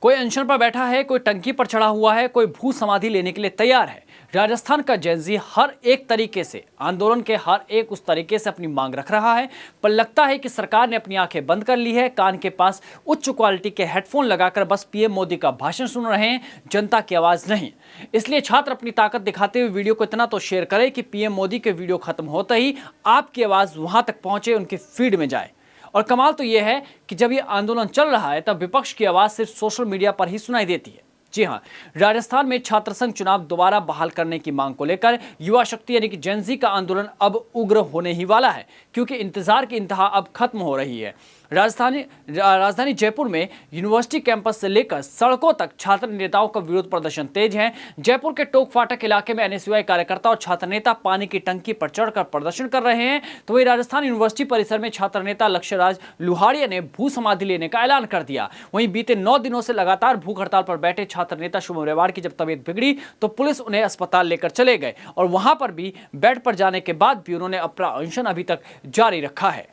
कोई अनशन पर बैठा है, कोई टंकी पर चढ़ा हुआ है, कोई भू समाधि लेने के लिए तैयार है। राजस्थान का जेनजी हर एक तरीके से आंदोलन के हर एक उस तरीके से अपनी मांग रख रहा है, पर लगता है कि सरकार ने अपनी आंखें बंद कर ली है। कान के पास उच्च क्वालिटी के हेडफोन लगाकर बस पीएम मोदी का भाषण सुन रहे हैं, जनता की आवाज नहीं। इसलिए छात्र अपनी ताकत दिखाते हुए वीडियो को इतना तो शेयर करें कि पीएम मोदी के वीडियो खत्म होते ही आपकी आवाज वहां तक पहुंचे, उनकी फीड में जाए। और कमाल तो यह है कि जब यह आंदोलन चल रहा है तब विपक्ष की आवाज सिर्फ सोशल मीडिया पर ही सुनाई देती है। जी हां, राजस्थान में छात्र संघ चुनाव दोबारा बहाल करने की मांग को लेकर युवा शक्ति यानी कि जेनजी का आंदोलन अब उग्र होने ही वाला है, क्योंकि इंतजार की इंतहा अब खत्म हो रही है। राजधानी जयपुर में यूनिवर्सिटी कैंपस से लेकर सड़कों तक छात्र नेताओं का विरोध प्रदर्शन तेज है। जयपुर के टोक फाटक इलाके में एनएसयूआई कार्यकर्ता और छात्र नेता पानी की टंकी पर चढ़कर प्रदर्शन कर रहे हैं, तो वहीं राजस्थान यूनिवर्सिटी परिसर में छात्र नेता लक्ष्यराज लुहाड़िया ने भू समाधि लेने का ऐलान कर दिया। वहीं बीते 9 दिनों से लगातार भूख हड़ताल पर बैठे छात्र नेता शुभम रेवाड़ की जब तबीयत बिगड़ी तो पुलिस उन्हें अस्पताल लेकर चले गए और वहां पर भी बेड पर जाने के बाद भी उन्होंने अपना अनशन अभी तक जारी रखा है।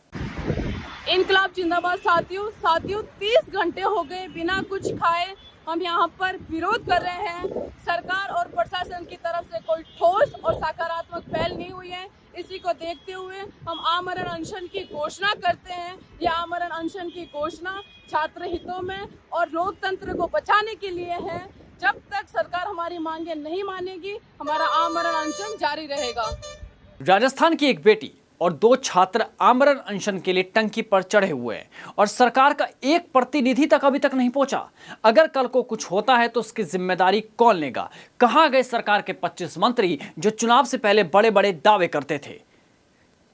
इनकलाब जिंदाबाद साथियों 30 घंटे हो गए बिना कुछ खाए हम यहाँ पर विरोध कर रहे हैं। सरकार और प्रशासन की तरफ से कोई ठोस और सकारात्मक पहल नहीं हुई है। इसी को देखते हुए हम आमरण अनशन की घोषणा करते हैं। यह आमरण अनशन की घोषणा छात्र हितों में और लोकतंत्र को बचाने के लिए है। जब तक सरकार हमारी मांगे नहीं मानेगी, हमारा आमरण अनशन जारी रहेगा। राजस्थान की एक बेटी और 2 छात्र आमरण अनशन के लिए टंकी पर चढ़े हुए हैं और सरकार का एक प्रतिनिधि तक अभी तक नहीं पहुंचा। अगर कल को कुछ होता है तो उसकी जिम्मेदारी कौन लेगा? कहां गए सरकार के 25 मंत्री जो चुनाव से पहले बड़े बड़े दावे करते थे?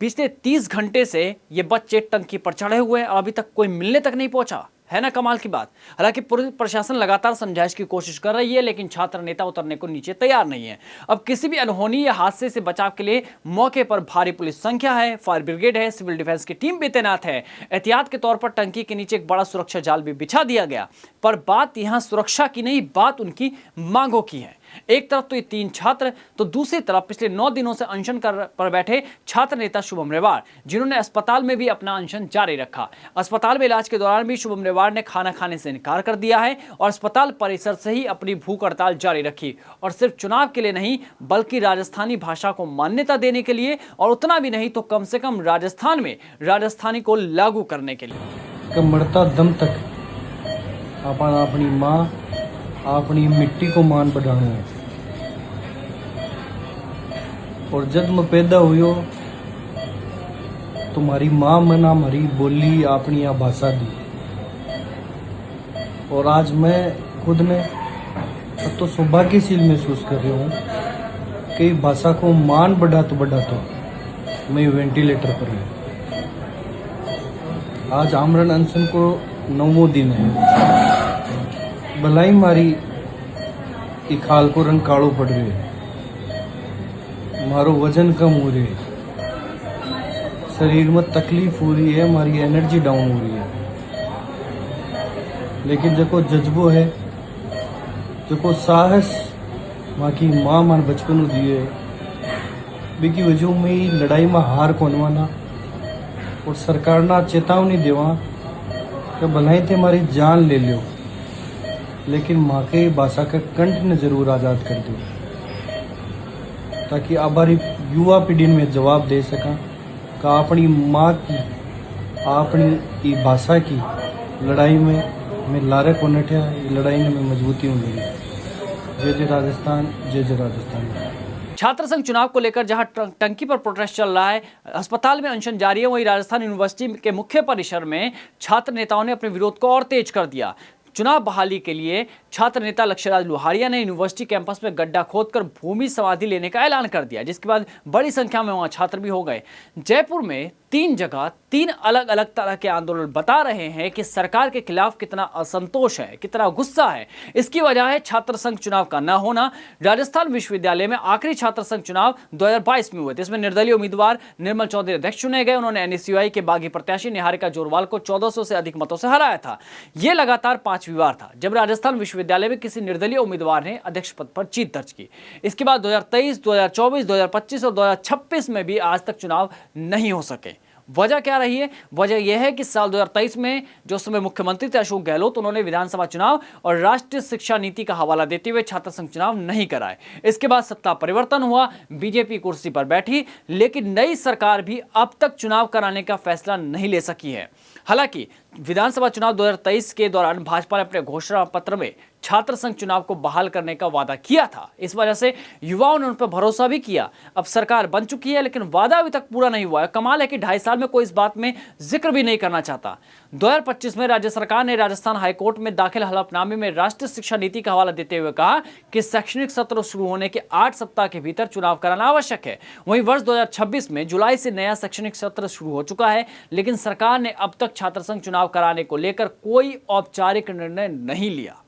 पिछले 30 घंटे से ये बच्चे टंकी पर चढ़े हुए हैं और अभी तक कोई मिलने तक नहीं पहुंचा है। ना कमाल की बात। हालांकि पुलिस प्रशासन लगातार समझाइश की कोशिश कर रही है, लेकिन छात्र नेता उतरने को नीचे तैयार नहीं है। अब किसी भी अनहोनी या हादसे से बचाव के लिए मौके पर भारी पुलिस संख्या है, फायर ब्रिगेड है, सिविल डिफेंस की टीम भी तैनात है। एहतियात के तौर पर टंकी के नीचे एक बड़ा सुरक्षा जाल भी बिछा दिया गया। पर बात यहां सुरक्षा की नहीं, बात उनकी मांगों की है। एक तरफ तो ये 3 छात्र, तो दूसरी तरफ पिछले 9 दिनों से अनशन पर बैठे छात्र नेता शुभम रेवाड़, जिन्होंने अस्पताल में भी अपना अनशन जारी रखा। अस्पताल में इलाज के दौरान भी शुभम रेवाड़ ने खाना खाने से इनकार कर दिया है और अस्पताल परिसर से ही अपनी भूख हड़ताल जारी रखी। और सिर्फ चुनाव के लिए नहीं, बल्कि राजस्थानी भाषा को मान्यता देने के लिए, और उतना भी नहीं तो कम से कम राजस्थान में राजस्थानी को लागू करने के लिए। मरता दम तक अपन अपनी माँ अपनी मिट्टी को मान बढ़ाना है। और जब मैं पैदा हुई तुम्हारी माँ मना हमारी बोली अपनी यहाँ भाषा दी। और आज मैं खुद ने तो सौभाग्यशील महसूस कर रही हूँ कि भाषा को मान बढ़ा तो मैं वेंटिलेटर पर हूँ। आज आमरण अनशन को 9वां दिन है। भलाई मारी की खाल को रंग कालो पड़ रहे है, मारो वजन कम हो रही है, शरीर में तकलीफ हो रही है, हमारी एनर्जी डाउन हो रही है। लेकिन जो जज्बो है, जो साहस माँ की माँ मान बचपन दिए बिकी वजह में लड़ाई में हार कोनवाना और सरकार ना चेतावनी देवा कि भलाई थे हमारी जान ले लो, लेकिन माँ के भाषा का कंठ ने जरूर आज़ाद कर दो, ताकि हमारी युवा पीढ़ी में जवाब दे सका कि अपनी माँ की अपनी भाषा की लड़ाई में मैं लारे को नठिया, लड़ाई में मैं मजबूती हूँ। जय जय राजस्थान, जय जय राजस्थान। छात्र संघ चुनाव को लेकर जहां टंकी पर प्रोटेस्ट चल रहा है, अस्पताल में अनशन जारी है, वहीं राजस्थान यूनिवर्सिटी के मुख्य परिसर में छात्र नेताओं ने अपने विरोध को और तेज कर दिया। चुनाव बहाली के लिए छात्र नेता लक्ष्यराज लुहाड़िया ने यूनिवर्सिटी कैंपस में गड्ढा खोदकर भूमि समाधि लेने का ऐलान कर दिया, जिसके बाद बड़ी संख्या में वहां छात्र भी हो गए। जयपुर में 3 जगह 3 अलग अलग तरह के आंदोलन बता रहे हैं कि सरकार के खिलाफ कितना असंतोष है, कितना गुस्सा है। इसकी वजह है छात्र संघ चुनाव का न होना। राजस्थान विश्वविद्यालय में आखिरी छात्र संघ चुनाव 2022 में हुए थे। इसमें निर्दलीय उम्मीदवार निर्मल चौधरी अध्यक्ष चुने गए। उन्होंने एनएसयूआई के बागी प्रत्याशी निहारिका जोरवाल को 1400 से अधिक मतों से हराया था। यह लगातार 5वीं बार था जब राजस्थान विश्वविद्यालय में किसी निर्दलीय उम्मीदवार ने अध्यक्ष पद पर जीत दर्ज की। इसके बाद 2023, 2024, 2025 और 2026 में भी आज तक चुनाव नहीं हो सके। वजह क्या रही है? वजह यह है कि साल 2023 में जो समय मुख्यमंत्री थे अशोक गहलोत, उन्होंने विधानसभा चुनाव और राष्ट्रीय शिक्षा नीति का हवाला देते हुए छात्र संघ चुनाव नहीं कराए। इसके बाद सत्ता परिवर्तन हुआ, बीजेपी कुर्सी पर बैठी, लेकिन नई सरकार भी अब तक चुनाव कराने का फैसला नहीं ले सकी है। हालांकि विधानसभा चुनाव 2023 के दौरान भाजपा ने अपने घोषणा पत्र में छात्र संघ चुनाव को बहाल करने का वादा किया था। इस वजह से युवाओं ने उन पर भरोसा भी किया। अब सरकार बन चुकी है, लेकिन वादा अभी तक पूरा नहीं हुआ है। कमाल है कि 2.5 साल में कोई इस बात में जिक्र भी नहीं करना चाहता। 2025 में राज्य सरकार ने राजस्थान हाईकोर्ट में दाखिल हलफनामे में राष्ट्रीय शिक्षा नीति का हवाला देते हुए कहा कि शैक्षणिक सत्र शुरू होने के 8 सप्ताह के भीतर चुनाव कराना आवश्यक है। वहीं वर्ष 2026 में जुलाई से नया शैक्षणिक सत्र शुरू हो चुका है, लेकिन सरकार ने अब तक छात्र संघ चुनाव कराने को लेकर कोई औपचारिक निर्णय नहीं लिया।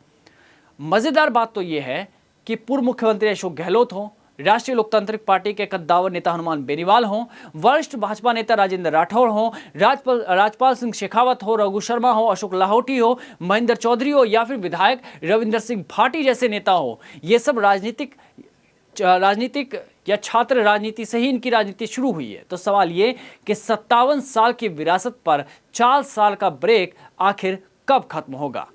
मजेदार बात तो यह है कि पूर्व मुख्यमंत्री अशोक गहलोत हो, राष्ट्रीय लोकतांत्रिक पार्टी के कद्दावर नेता हनुमान बेनीवाल हो, वरिष्ठ भाजपा नेता राजेंद्र राठौड़ हो, राजपाल सिंह शेखावत हो, रघु शर्मा हो, अशोक लाहौटी हो, महेंद्र चौधरी हो या फिर विधायक रविंदर सिंह भाटी जैसे नेता हो, ये सब राजनीतिक या छात्र राजनीति से ही इनकी राजनीति शुरू हुई है। तो सवाल ये कि 57 साल की विरासत पर 4 साल का ब्रेक आखिर कब खत्म होगा?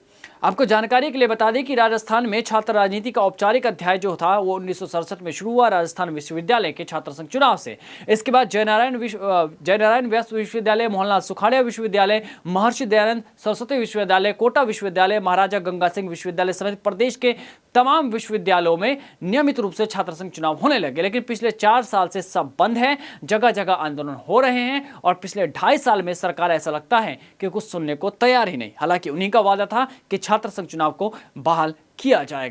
आपको जानकारी के लिए बता दें कि राजस्थान में छात्र राजनीति का औपचारिक अध्याय जो था वो 1967 में शुरू हुआ राजस्थान विश्वविद्यालय के छात्र संघ चुनाव से। इसके बाद जयनारायण व्यास विश्वविद्यालय, मोहनलाल सुखाड़िया विश्वविद्यालय, महर्षि दयानंद सरस्वती विश्वविद्यालय, कोटा विश्वविद्यालय, महाराजा गंगा सिंह विश्वविद्यालय समेत प्रदेश के तमाम विश्वविद्यालयों में नियमित रूप से छात्र संघ चुनाव होने लगे। लेकिन पिछले 4 साल से सब बंद है, जगह जगह आंदोलन हो रहे हैं और पिछले 2.5 साल में सरकार ऐसा लगता है कि कुछ सुनने को तैयार ही नहीं। हालांकि उन्हीं का वादा था कि छात्र संघ चुनाव को बहाल किया जाएगा।